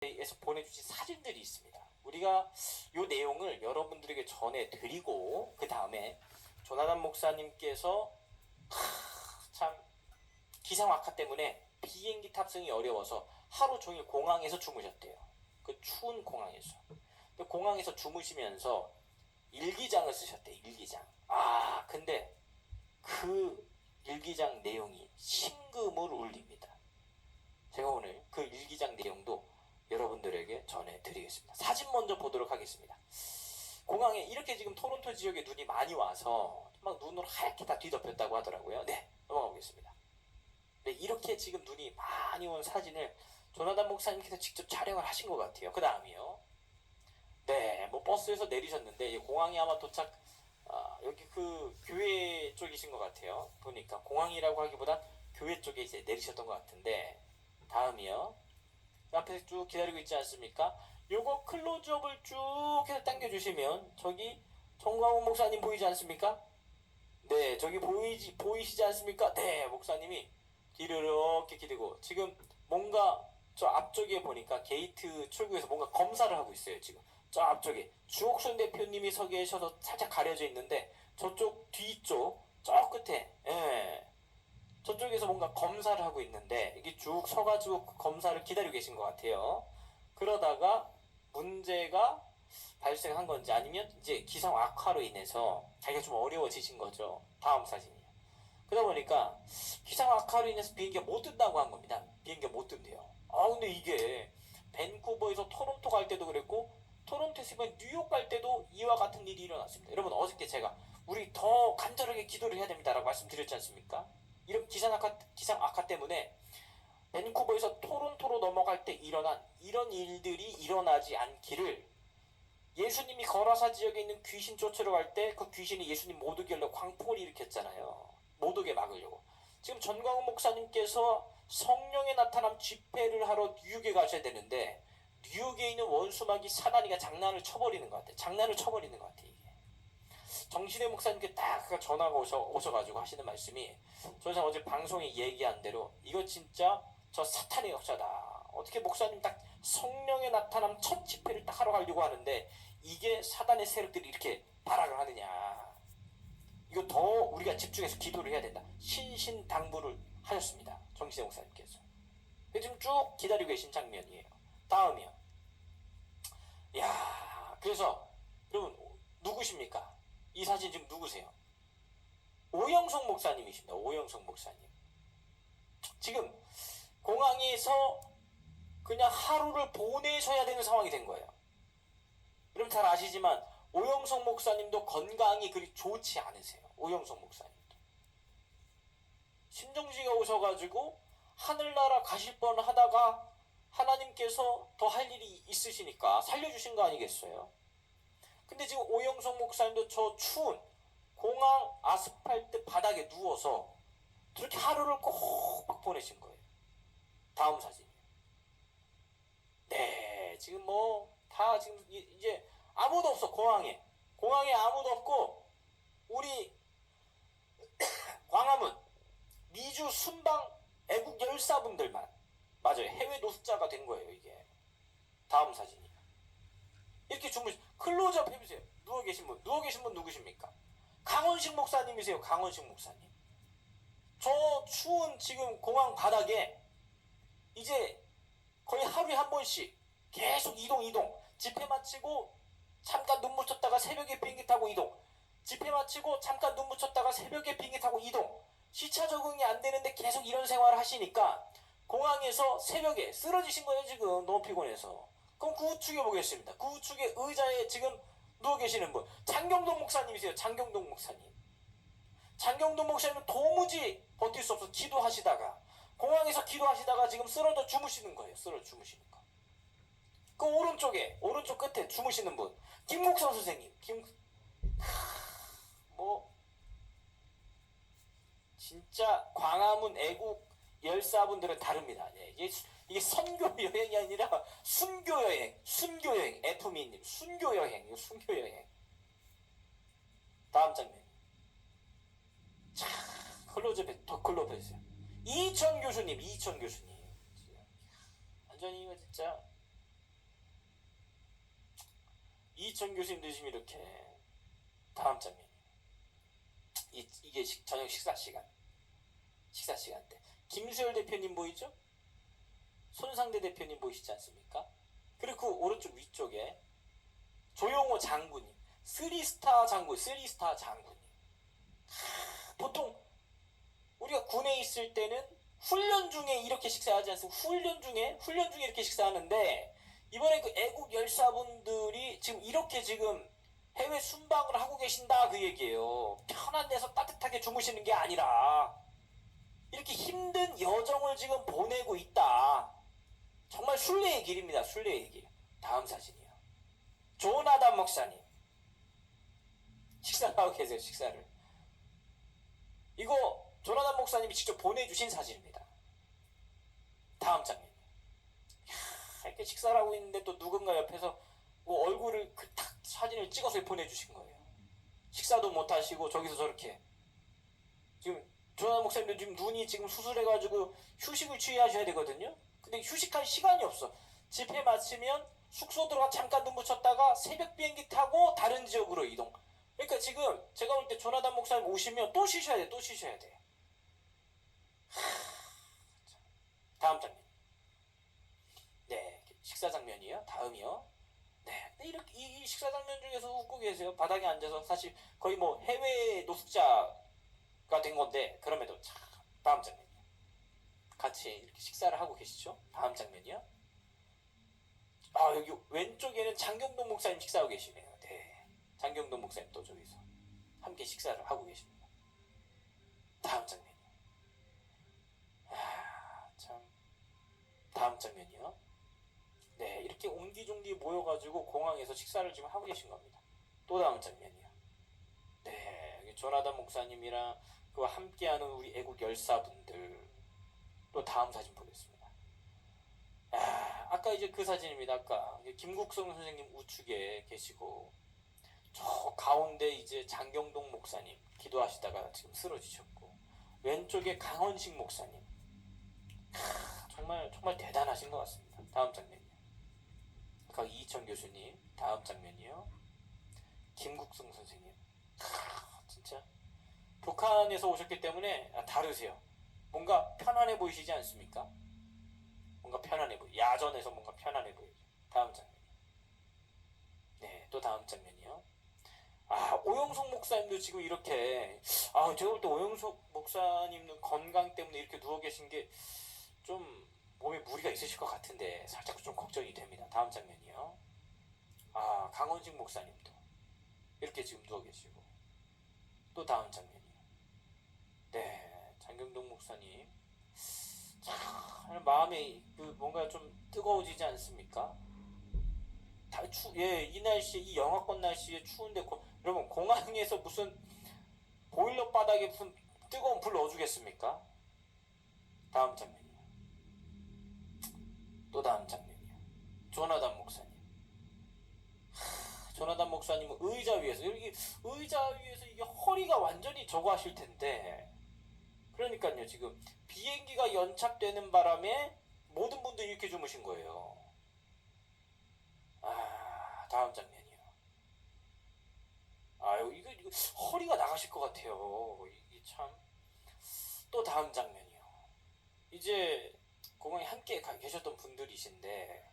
에서 보내주신 사진들이 있습니다. 우리가 이 내용을 여러분들에게 전해드리고 그 다음에 조나단 목사님께서 참 기상악화 때문에 비행기 탑승이 어려워서 하루 종일 공항에서 주무셨대요. 그 추운 공항에서. 근데 공항에서 주무시면서 일기장을 쓰셨대요. 일기장. 근데 그 일기장 내용이 심금을 울립니다. 제가 오늘 그 일기장 내용도 여러분들에게 전해드리겠습니다. 사진 먼저 보도록 하겠습니다. 공항에 이렇게 지금 토론토 지역에 눈이 많이 와서 막 눈으로 하얗게 다 뒤덮였다고 하더라고요. 네, 넘어가 보겠습니다. 네, 이렇게 지금 눈이 많이 온 사진을 조나단 목사님께서 직접 촬영을 하신 것 같아요. 그 다음이요. 네, 뭐 버스에서 내리셨는데 공항에 아마 여기 그 교회 쪽이신 것 같아요. 보니까 공항이라고 하기보단 교회 쪽에 이제 내리셨던 것 같은데 다음이요. 앞에서 쭉 기다리고 있지 않습니까? 요거 클로즈업을 쭉 해서 당겨주시면 저기 정광훈 목사님 보이지 않습니까? 네, 저기 보이시지 않습니까? 네, 목사님이 뒤를 이렇게 기대고 지금 뭔가 저 앞쪽에 보니까 게이트 출구에서 뭔가 검사를 하고 있어요. 지금 저 앞쪽에 주옥순 대표님이 서 계셔서 살짝 가려져 있는데 저쪽 뒤쪽 저 끝에 저쪽에서 뭔가 검사를 하고 있는데 이게 쭉 서가지고 검사를 기다리고 계신 것 같아요. 그러다가 문제가 발생한 건지 아니면 이제 기상 악화로 인해서 자기가 좀 어려워지신 거죠. 다음 사진이요. 그러다 보니까 기상 악화로 인해서 비행기가 못 뜬다고 한 겁니다. 비행기가 못 뜬대요. 근데 이게 밴쿠버에서 토론토 갈 때도 그랬고 토론토에서 뉴욕 갈 때도 이와 같은 일이 일어났습니다. 여러분 어저께 제가 우리 더 간절하게 기도를 해야 됩니다라고 말씀드렸지 않습니까? 이런 기상 악화 때문에 밴쿠버에서 토론토로 넘어갈 때 일어난 이런 일들이 일어나지 않기를 예수님이 거라사 지역에 있는 귀신 쫓으러 갈 때 그 귀신이 예수님 못 오게 하려고 광풍을 일으켰잖아요. 못 오게 막으려고. 지금 전광훈 목사님께서 성령의 나타남 집회를 하러 뉴욕에 가셔야 되는데 뉴욕에 있는 원수마귀 사단이가 장난을 쳐버리는 것 같아요. 장난을 쳐버리는 것 같아요. 이게. 정신의 목사님께 딱 전화가 오셔가지고 하시는 말씀이 저는 어제 방송에 얘기한 대로 이거 진짜 저 사탄의 역사다. 어떻게 목사님 딱 성령의 나타남 첫 집회를 딱 하러 가려고 하는데 이게 사단의 세력들이 이렇게 발악을 하느냐. 이거 더 우리가 집중해서 기도를 해야 된다. 신신당부를 하셨습니다. 정신의 목사님께서. 지금 쭉 기다리고 계신 장면이에요. 다음이요. 그래서 여러분 누구십니까? 이 사진 지금 누구세요? 오영석 목사님이십니다. 오영석 목사님. 지금 공항에서 그냥 하루를 보내셔야 되는 상황이 된 거예요. 여러분 잘 아시지만 오영석 목사님도 건강이 그리 좋지 않으세요. 오영석 목사님도. 심정지가 오셔가지고 하늘나라 가실 뻔 하다가 하나님께서 더 할 일이 있으시니까 살려주신 거 아니겠어요? 근데 지금 오영석 목사님도 저 추운 공항 아스팔트 바닥에 누워서 그렇게 하루를 꼭 보내신 거예요. 다음 사진. 네, 지금 다 지금 이제 아무도 없어. 공항에 아무도 없고 우리 광화문 미주 순방 애국 열사분들만 맞아요. 해외 노숙자가 된 거예요. 이게 다음 사진이. 이렇게 클로즈업 해보세요. 누워 계신 분 누구십니까? 강원식 목사님이세요. 강원식 목사님. 저 추운 지금 공항 바닥에 이제 거의 하루에 한 번씩 계속 이동. 집회 마치고 잠깐 눈 묻혔다가 새벽에 비행기 타고 이동. 집회 마치고 잠깐 눈 묻혔다가 새벽에 비행기 타고 이동. 시차 적응이 안 되는데 계속 이런 생활을 하시니까 공항에서 새벽에 쓰러지신 거예요. 지금 너무 피곤해서. 그럼 그 우측에 보겠습니다. 그 우측에 의자에 지금 누워 계시는 분 장경동 목사님이세요. 장경동 목사님. 장경동 목사님은 도무지 버틸 수 없어서 기도하시다가 공항에서 기도하시다가 지금 쓰러져 주무시는 거예요. 쓰러져 주무시는 거. 그 오른쪽 끝에 주무시는 분 김국선 선생님. 진짜 광화문 애국 열사분들은 다릅니다. 이게 선교 여행이 아니라 순교 여행. F미님 순교 여행. 다음 장면. 자, 더 클로즈 해주세요. 이천 교수님. 완전히 이거 진짜 이천 교수님도 지금 이렇게 다음 장면. 이게 저녁 식사 시간 때 김수열 대표님 보이죠? 손상대 대표님 보이시지 않습니까? 그리고 그 오른쪽 위쪽에 조용호 장군님, 3스타 장군님. 보통 우리가 군에 있을 때는 훈련 중에 이렇게 식사하지 않습니까? 훈련 중에 이렇게 식사하는데 이번에 그 애국 열사분들이 지금 이렇게 지금 해외 순방을 하고 계신다 그 얘기예요. 편한 데서 따뜻하게 주무시는 게 아니라 이렇게 힘든 여정을 지금 보내고 있다. 정말 순례의 길입니다. 순례의 길. 다음 사진이요. 조나단 목사님 식사를 하고 계세요. 식사를. 이거 조나단 목사님이 직접 보내주신 사진입니다. 다음 장면. 이렇게 식사를 하고 있는데 또 누군가 옆에서 뭐 얼굴을 탁 사진을 찍어서 보내주신 거예요. 식사도 못 하시고 저기서 저렇게 지금 조나단 목사님도 지금 눈이 지금 수술해가지고 휴식을 취하셔야 되거든요. 근데 휴식할 시간이 없어. 집회 마치면 숙소 들어가 잠깐 눈 붙였다가 새벽 비행기 타고 다른 지역으로 이동. 그러니까 지금 제가 볼 때 조나단 목사님 오시면 또 쉬셔야 돼. 다음 장면. 네, 식사 장면이에요. 다음이요. 네, 이렇게 이 식사 장면 중에서 웃고 계세요. 바닥에 앉아서 사실 거의 뭐 해외 노숙자가 된 건데 그럼에도 참. 다음 장면. 같이 이렇게 식사를 하고 계시죠. 다음 장면이요. 여기 왼쪽에는 장경동 목사님 식사하고 계시네요. 네, 장경동 목사님 또 저기서 함께 식사를 하고 계십니다. 다음 장면이요. 참. 다음 장면이요. 네, 이렇게 옹기종기 모여가지고 공항에서 식사를 지금 하고 계신 겁니다. 또 다음 장면이요. 네, 여기 조나단 목사님이랑 그와 함께하는 우리 애국 열사분들. 또 다음 사진 보겠습니다. 아까 이제 그 사진입니다. 아까 김국성 선생님 우측에 계시고 저 가운데 이제 장경동 목사님 기도하시다가 지금 쓰러지셨고 왼쪽에 강원식 목사님. 정말 대단하신 것 같습니다. 다음 장면이요. 아까 이희천 교수님. 다음 장면이요. 김국성 선생님. 진짜 북한에서 오셨기 때문에 다르세요. 뭔가 편안해 보이시지 않습니까? 뭔가 편안해 보여. 야전에서 뭔가 편안해 보이죠. 다음 장면. 네, 또 다음 장면이요. 오영석 목사님도 지금 이렇게 제가 볼 때 오영석 목사님은 건강 때문에 이렇게 누워 계신 게 좀 몸에 무리가 있으실 것 같은데 살짝 좀 걱정이 됩니다. 다음 장면이요. 강원직 목사님도 이렇게 지금 누워 계시고 또 다음 장면이요. 네, 장경동 목사님. 참 마음이 뭔가 좀 뜨거워지지 않습니까? 이 날씨에 이 영하권 날씨에 추운데 여러분 공항에서 무슨 보일러 바닥에 무슨 뜨거운 불 넣어주겠습니까? 다음 장면이요. 또 다음 장면이요. 조나단 목사님. 조나단 목사님은 의자 위에서 이게 허리가 완전히 저거 하실 텐데 그러니까요 지금 비행기가 연착되는 바람에 모든 분들이 이렇게 주무신 거예요. 다음 장면이요. 이거 허리가 나가실 것 같아요. 이게 참. 또 다음 장면이요. 이제 공항에 함께 계셨던 분들이신데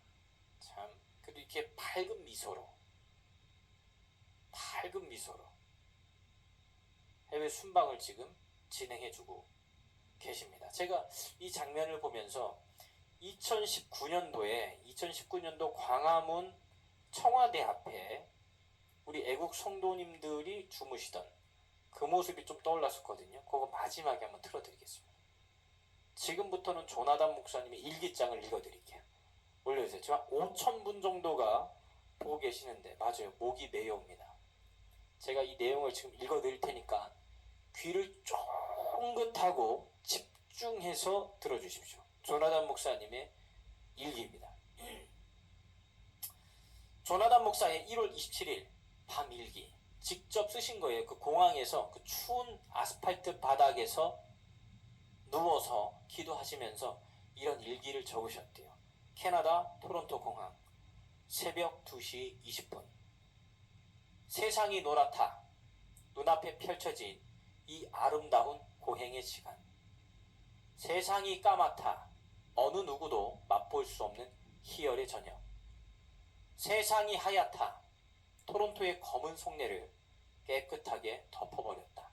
참 그래도 이렇게 밝은 미소로 해외 순방을 지금 진행해주고 계십니다. 제가 이 장면을 보면서 2019년도 광화문 청와대 앞에 우리 애국 성도님들이 주무시던 그 모습이 좀 떠올랐었거든요. 그거 마지막에 한번 틀어드리겠습니다. 지금부터는 조나단 목사님의 일기장을 읽어드릴게요. 올려주세요. 지금 5,000분 정도가 보고 계시는데 맞아요. 목이 메여옵니다. 제가 이 내용을 지금 읽어드릴 테니까 귀를 쫑긋하고 집중해서 들어주십시오. 조나단 목사님의 일기입니다. 조나단 목사의 1월 27일 밤 일기 직접 쓰신 거예요. 그 공항에서 그 추운 아스팔트 바닥에서 누워서 기도하시면서 이런 일기를 적으셨대요. 캐나다 토론토 공항 새벽 2시 20분 세상이 노랗다. 눈앞에 펼쳐진 이 아름다운 고행의 시간. 세상이 까맣다. 어느 누구도 맛볼 수 없는 희열의 저녁. 세상이 하얗다. 토론토의 검은 속내를 깨끗하게 덮어버렸다.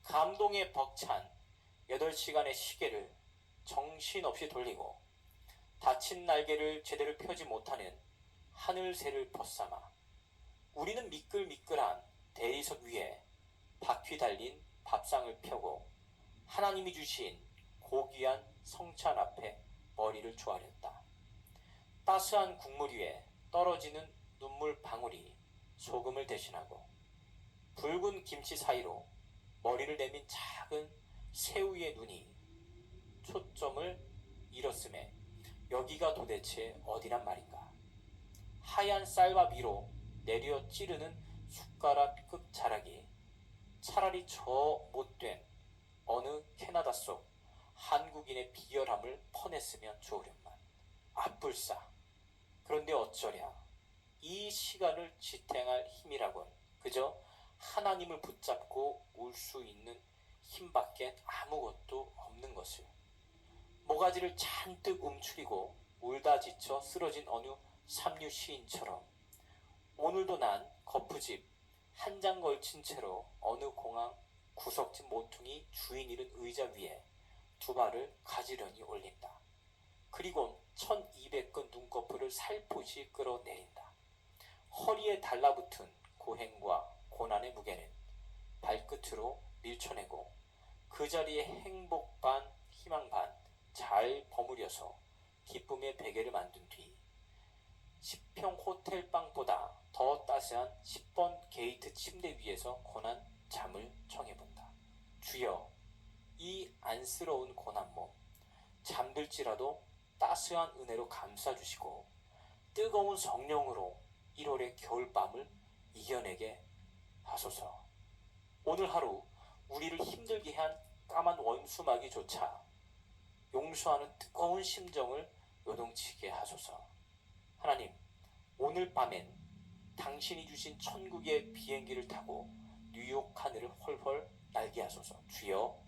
감동에 벅찬 8시간의 시계를 정신없이 돌리고 다친 날개를 제대로 펴지 못하는 하늘새를 벗삼아 우리는 미끌미끌한 대리석 위에 바퀴 달린 밥상을 펴고 하나님이 주신 고귀한 성찬 앞에 머리를 조아렸다. 따스한 국물 위에 떨어지는 눈물 방울이 소금을 대신하고 붉은 김치 사이로 머리를 내민 작은 새우의 눈이 초점을 잃었음에 여기가 도대체 어디란 말인가. 하얀 쌀밥 위로 내려 찌르는 숟가락 끝자락이 차라리 저 못된 어느 캐나다 속 한국인의 비열함을 퍼냈으면 좋으련만. 앞불싸. 그런데 어쩌랴. 이 시간을 지탱할 힘이라곤 그저 하나님을 붙잡고 울 수 있는 힘밖엔 아무것도 없는 것을. 모가지를 잔뜩 움츠리고 울다 지쳐 쓰러진 어느 삼류 시인처럼 오늘도 난 거푸집 한 장 걸친 채로 어느 공항 구석진 모퉁이 주인 잃은 의자 위에 두 발을 가지런히 올린다. 그리곤 1200건 눈꺼풀을 살포시 끌어내린다. 허리에 달라붙은 고행과 고난의 무게는 발끝으로 밀쳐내고 그 자리에 행복 반 희망 반 잘 버무려서 기쁨의 베개를 만든 뒤 10평 호텔 방보다 더 따스한 10번 게이트 침대 위에서 고난 잠을 청해본다. 주여, 이 안쓰러운 고난 몸 잠들지라도 따스한 은혜로 감싸주시고 뜨거운 성령으로 1월의 겨울밤을 이겨내게 하소서. 오늘 하루 우리를 힘들게 한 까만 원수마귀조차 용서하는 뜨거운 심정을 요동치게 하소서. 하나님, 오늘 밤엔 당신이 주신 천국의 비행기를 타고 뉴욕 하늘을 헐헐 날게 하소서. 주여,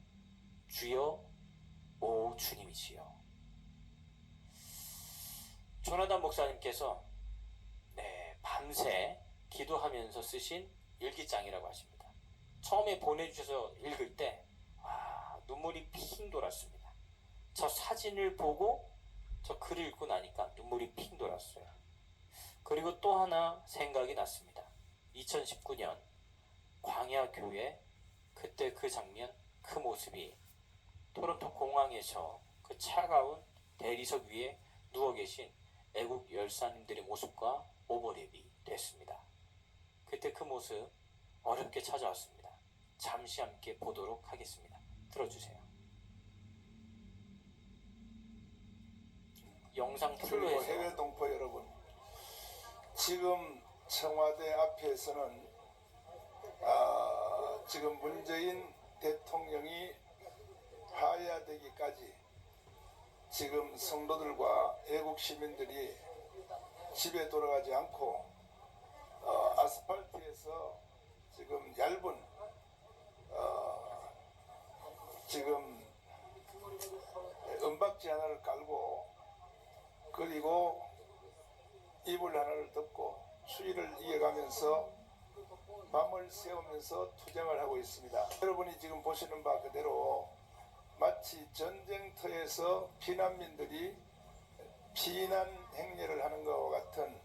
주여, 오 주님이시여. 조나단 목사님께서 밤새 기도하면서 쓰신 일기장이라고 하십니다. 처음에 보내주셔서 읽을 때 눈물이 핑 돌았습니다. 저 사진을 보고 저 글을 읽고 나니까 눈물이 핑 돌았어요. 그리고 또 하나 생각이 났습니다. 2019년 광야교회 그때 그 장면, 그 모습이 토론토 공항에서 그 차가운 대리석 위에 누워 계신 애국 열사님들의 모습과 오버랩이 됐습니다. 그때 그 모습 어렵게 찾아왔습니다. 잠시 함께 보도록 하겠습니다. 들어주세요. 영상 그리고 해외 동포 여러분, 지금 청와대 앞에서는 지금 문재인 대통령이 하야되기까지 지금 성도들과 애국 시민들이 집에 돌아가지 않고 아스팔트에서 지금 얇은 지금 은박지 하나를 깔고 그리고 이불 하나를 덮고 추위를 이겨가면서 밤을 새우면서 투쟁을 하고 있습니다. 여러분이 지금 보시는 바 그대로 마치 전쟁터에서 피난민들이 피난 행렬을 하는 것과 같은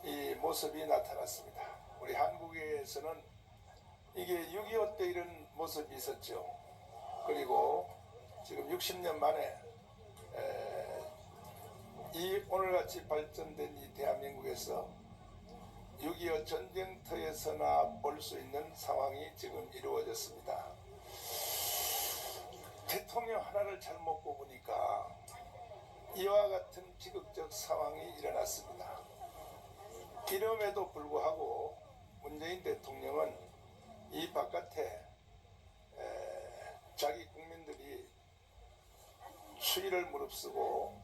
이 모습이 나타났습니다. 우리 한국에서는 이게 6.25 때 이런 모습이 있었죠. 그리고 지금 60년 만에 이 오늘같이 발전된 이 대한민국에서 6.25 전쟁터에서나 볼 수 있는 상황이 지금 이루어졌습니다. 대통령 하나를 잘못 뽑으니까 이와 같은 비극적 상황이 일어났습니다. 이름에도 불구하고 문재인 대통령은 이 바깥에 자기 국민들이 추위를 무릅쓰고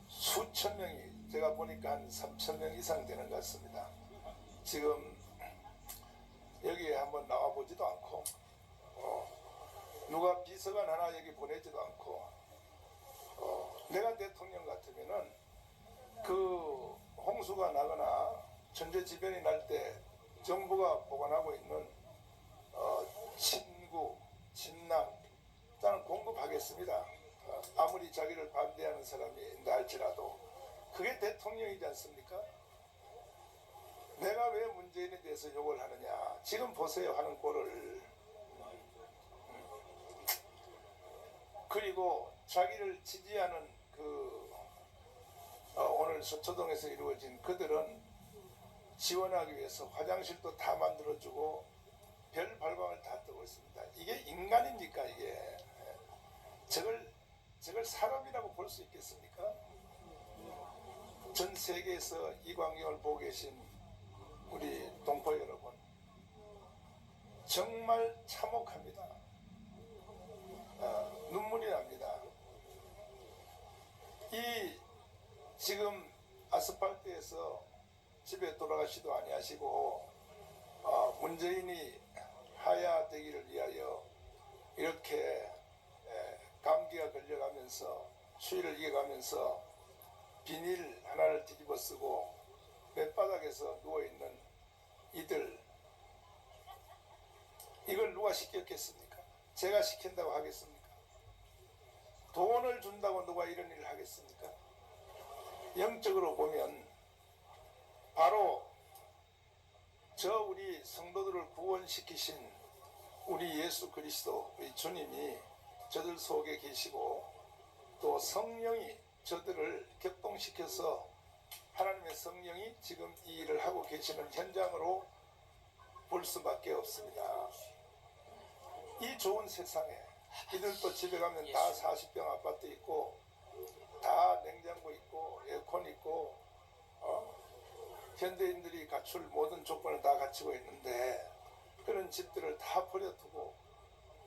수천 명이, 제가 보니까 한 3천 명 이상 되는 것 같습니다. 지금 여기에 한번 나와보지도 않고 누가 비서관 하나 여기 보내지도 않고 내가 대통령 같으면은 그 홍수가 나거나 천재지변이 날 때 정부가 보관하고 있는 친구, 진남 나는 공급하겠습니다. 아무리 자기를 반대하는 사람이 날지라도 그게 대통령이지 않습니까? 내가 왜 문재인에 대해서 욕을 하느냐 지금 보세요 하는 꼴을. 그리고 자기를 지지하는 오늘 서초동에서 이루어진 그들은 지원하기 위해서 화장실도 다 만들어주고 별 발광을 다 뜨고 있습니다. 이게 인간입니까 이게? 저걸 사람이라고 볼 수 있겠습니까? 전 세계에서 이 광경을 보고 계신 우리 동포 여러분 정말 참혹합니다. 눈물이 납니다. 이 지금 아스팔트에서 집에 돌아가시도 아니하시고 문재인이 하야되기를 위하여 이렇게 감기가 걸려가면서 추위를 이겨가면서 비닐 하나를 뒤집어 쓰고 맨바닥에서 누워있는 이들 이걸 누가 시켰겠습니까? 제가 시킨다고 하겠습니까? 돈을 준다고 누가 이런 일을 하겠습니까? 영적으로 보면 바로 저 우리 성도들을 구원시키신 우리 예수 그리스도의 주님이 저들 속에 계시고 또 성령이 저들을 격동시켜서 하나님의 성령이 지금 이 일을 하고 계시는 현장으로 볼 수밖에 없습니다. 이 좋은 세상에 이들도 집에 가면 다 40평 아파트 있고 다 냉장고 있고 에어컨 있고 현대인들이 갖출 모든 조건을 다 갖추고 있는데 그런 집들을 다 버려두고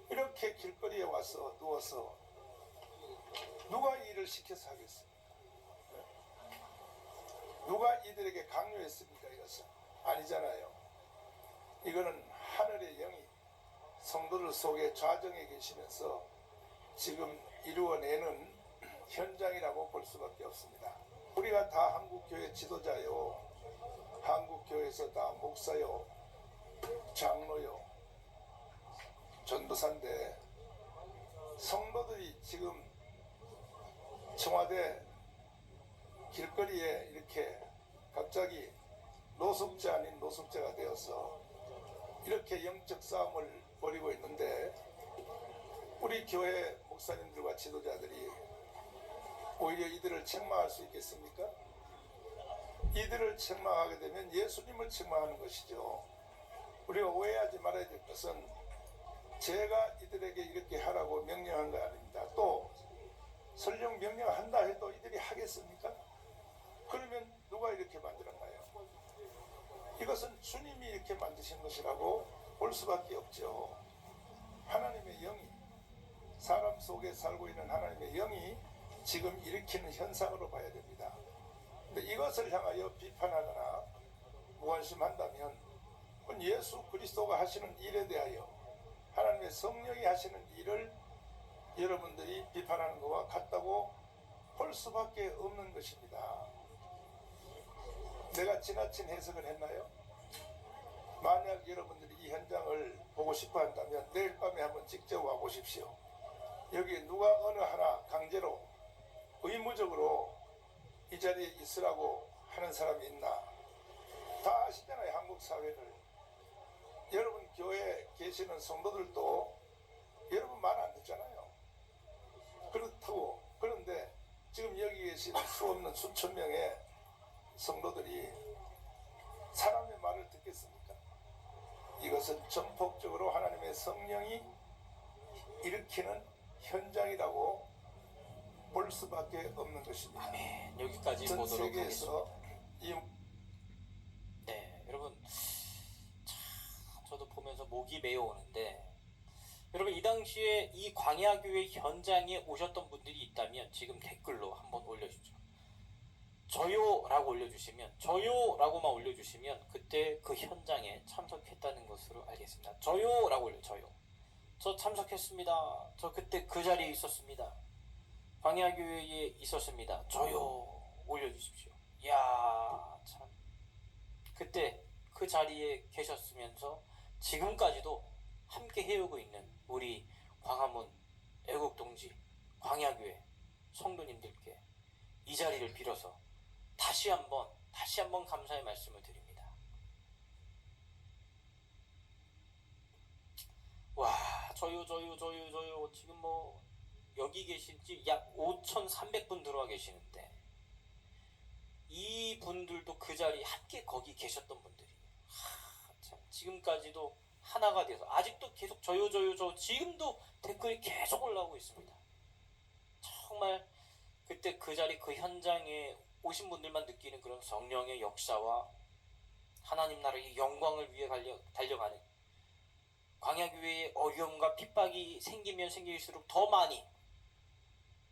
이렇게 길거리에 와서 누워서 누가 이 일을 시켜서 하겠습니까? 누가 이들에게 강요했습니까? 이것은 아니잖아요. 이거는 하늘의 영이 성도들 속에 좌정해 계시면서 지금 이루어내는 현장이라고 볼 수밖에 없습니다. 우리가 다 한국교회 지도자요, 한국교회에서 다 목사요, 장로요, 전도사인데 성도들이 지금 청와대 길거리에 이렇게 갑자기 노숙자 아닌 노숙자가 되어서 이렇게 영적 싸움을 벌이고 있는데 우리 교회 목사님들과 지도자들이 오히려 이들을 책망할 수 있겠습니까? 이들을 책망하게 되면 예수님을 책망하는 것이죠. 우리가 오해하지 말아야 될 것은 제가 이들에게 이렇게 하라고 명령한 거 아닙니다. 또 설령 명령한다 해도 이들이 하겠습니까? 그러면 누가 이렇게 만들었나요? 이것은 주님이 이렇게 만드신 것이라고 볼 수밖에 없죠. 하나님의 영이 사람 속에 살고 있는 하나님의 영이 지금 일으키는 현상으로 봐야 됩니다. 근데 이것을 향하여 비판하거나 무관심한다면 그건 예수 그리스도가 하시는 일에 대하여 하나님의 성령이 하시는 일을 여러분들이 비판하는 것과 같다고 볼 수밖에 없는 것입니다. 내가 지나친 해석을 했나요? 만약 여러분들이 이 현장을 보고 싶어 한다면 내일 밤에 한번 직접 와 보십시오. 여기 누가 어느 하나 강제로 의무적으로 이 자리에 있으라고 하는 사람이 있나? 다 아시잖아요, 한국 사회를. 여러분 교회에 계시는 성도들도 여러분 말 안 듣잖아요. 그렇다고 그런데 지금 여기 계신 수 없는 수천 명의 성도들이 사람의 말을 듣겠습니까? 이것은 전폭적으로 하나님의 성령이 일으키는 현장이라고 볼 수밖에 없는 것입니다. 아멘. 여기까지 전 보도록 세계에서 하겠습니다. 네, 여러분 참 저도 보면서 목이 메어오는데 여러분 이 당시에 이 광야교회 현장에 오셨던 분들이 있다면 지금 댓글로 한번 올려주죠. 저요라고 올려주시면, 저요라고만 올려주시면 그때 그 현장에 참석했다는 것으로 알겠습니다. 저요라고 올려. 저요. 저 참석했습니다. 저 그때 그 자리에 있었습니다. 광야교회에 있었습니다. 저요 올려주십시오. 이야, 참 그때 그 자리에 계셨으면서 지금까지도 함께 해오고 있는 우리 광화문 애국동지 광야교회 성도님들께 이 자리를 빌어서 다시 한번 감사의 말씀을 드립니다. 와, 저요 지금 뭐 여기 계신지 약 5,300분 들어와 계시는데 이 분들도 그 자리에 함께 거기 계셨던 분들이에요. 참 지금까지도 하나가 돼서 아직도 계속 저요 지금도 댓글이 계속 올라오고 있습니다. 정말 그때 그 자리 그 현장에 오신 분들만 느끼는 그런 성령의 역사와 하나님 나라의 영광을 위해 달려가는 광야교회의 어려움과 핍박이 생기면 생길수록 더 많이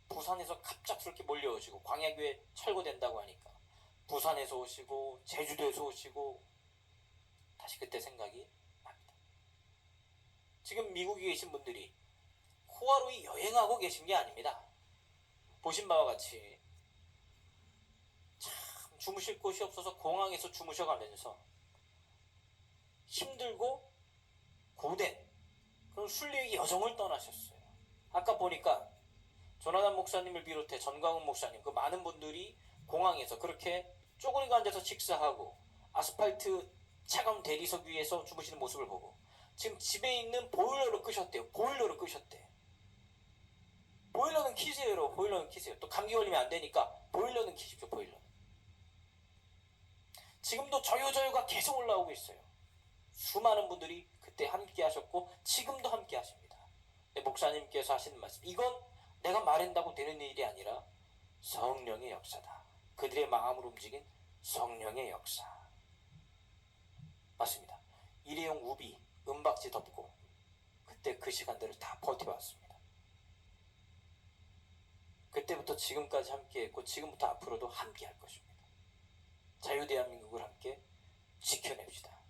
부산에서 갑작스럽게 몰려오시고, 광야교회 철거된다고 하니까 부산에서 오시고 제주도에서 오시고 다시 그때 생각이 납니다. 지금 미국에 계신 분들이 호화로이 여행하고 계신 게 아닙니다. 보신 바와 같이 참 주무실 곳이 없어서 공항에서 주무셔가면서 힘들고 고된 그런 순례의 여정을 떠나셨어요. 아까 보니까 조나단 목사님을 비롯해 전광훈 목사님, 그 많은 분들이 공항에서 그렇게 쪼그리고 앉아서 식사하고 아스팔트 차가운 대리석 위에서 주무시는 모습을 보고 지금 집에 있는 보일러를 끄셨대요. 보일러를 끄셨대. 보일러는 키세요. 보일러는 키세요. 또 감기 걸리면 안 되니까 보일러는 키십시오. 보일러. 지금도 저요가 계속 올라오고 있어요. 수많은 분들이 그때 함께 하셨고 지금도 함께 하십니다. 목사님께서 하시는 말씀, 이건 내가 말한다고 되는 일이 아니라 성령의 역사다. 그들의 마음으로 움직인 성령의 역사. 맞습니다. 일회용 우비, 은박지 덮고 그때 그 시간들을 다 버텨왔습니다. 그때부터 지금까지 함께했고 지금부터 앞으로도 함께할 것입니다. 자유대한민국을 함께 지켜냅시다.